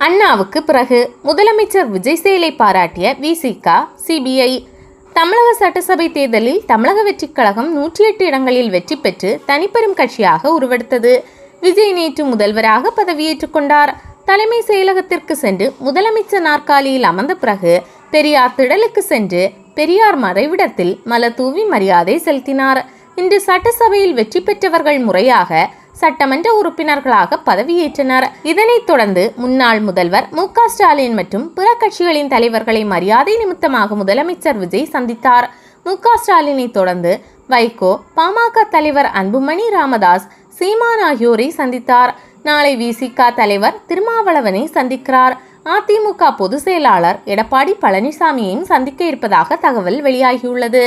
அண்ணாவுக்கு பிறகு முதலமைச்சர் விஜய் செயலை பாராட்டிய விசிக, சிபிஐ. தமிழக சட்டசபை தேர்தலில் தமிழக வெற்றிக் கழகம் 108 இடங்களில் வெற்றி பெற்று தனிப்பெரும் கட்சியாக உருவெடுத்தது. விஜய் நேற்று முதல்வராக பதவியேற்றுக் கொண்டார். தலைமை செயலகத்திற்கு சென்று முதலமைச்சர் நாற்காலியில் அமர்ந்த பிறகு பெரியார் திடலுக்கு சென்று பெரியார் மறைவிடத்தில் மலர் தூவி மரியாதை செலுத்தினார். இன்று சட்டசபையில் வெற்றி பெற்றவர்கள் முறையாக சட்டமன்ற உறுப்பினர்களாக பதவியேற்றனர். இதனைத் தொடர்ந்து முன்னாள் முதல்வர் மு.க. ஸ்டாலின் மற்றும் பிற கட்சிகளின் தலைவர்களை மரியாதை நிமித்தமாக முதலமைச்சர் விஜய் சந்தித்தார். மு.க. ஸ்டாலினை தொடர்ந்து வைகோ, பாமக தலைவர் அன்புமணி ராமதாஸ், சீமான் ஆகியோரை சந்தித்தார். நாளை விசிக தலைவர் திருமாவளவனை சந்திக்கிறார். அதிமுக பொதுச் செயலாளர் எடப்பாடி பழனிசாமியையும் சந்திக்க இருப்பதாக தகவல் வெளியாகியுள்ளது.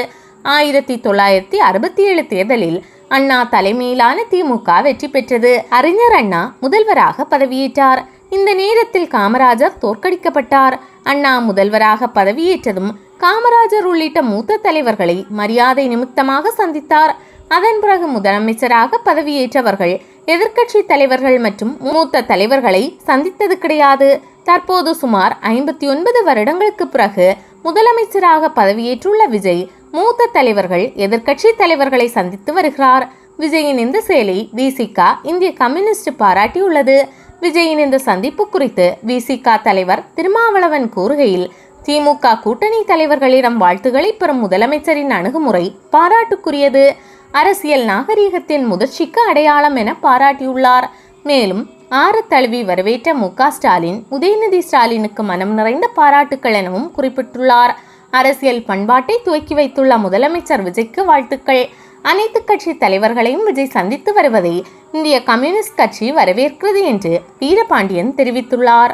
1967 தேர்தலில் அண்ணா தலைமையிலான திமுக வெற்றி பெற்றது. அறிஞர் அண்ணா முதல்வராக பதவியேற்றார். இந்த நேரத்தில் காமராஜர் தோற்கடிக்கப்பட்டார். அண்ணா முதல்வராக பதவியேற்றதும் காமராஜர் உள்ளிட்ட மூத்த தலைவர்களை மரியாதை நிமித்தமாக சந்தித்தார். அதன் பிறகு முதலமைச்சராக பதவியேற்றவர்கள் எதிர்க்கட்சி தலைவர்கள் மற்றும் மூத்த தலைவர்களை சந்தித்தது கிடையாது. தற்போது சுமார் 59 வருடங்களுக்கு பிறகு முதலமைச்சராக பதவியேற்றுள்ள விஜய் மூத்த தலைவர்கள், எதிர்க்கட்சி தலைவர்களை சந்தித்து வருகிறார். விஜயின் இந்த செயலை விசிக, இந்திய கம்யூனிஸ்ட் பாராட்டியுள்ளது. விஜயின் இந்த சந்திப்பு குறித்து விசிக தலைவர் திருமாவளவன் கூறுகையில், திமுக கூட்டணி தலைவர்களிடம் வாழ்த்துக்களை பெறும் முதலமைச்சரின் அணுகுமுறை பாராட்டுக்குரியது. அரசியல் நாகரீகத்தின் முதிர்ச்சிக்கு அடையாளம் என பாராட்டியுள்ளார். மேலும் ஆறு தழுவி வரவேற்ற மு.க. ஸ்டாலின் உதயநிதி ஸ்டாலினுக்கு மனம் நிறைந்த பாராட்டுக்கள் எனவும் குறிப்பிட்டுள்ளார். அரசியல் பண்பாட்டை துவக்கி வைத்துள்ள முதலமைச்சர் விஜய்க்கு வாழ்த்துக்கள். அனைத்து கட்சி தலைவர்களையும் விஜய் சந்தித்து வருவதை இந்திய கம்யூனிஸ்ட் கட்சி வரவேற்கிறது என்று வீரபாண்டியன் தெரிவித்துள்ளார்.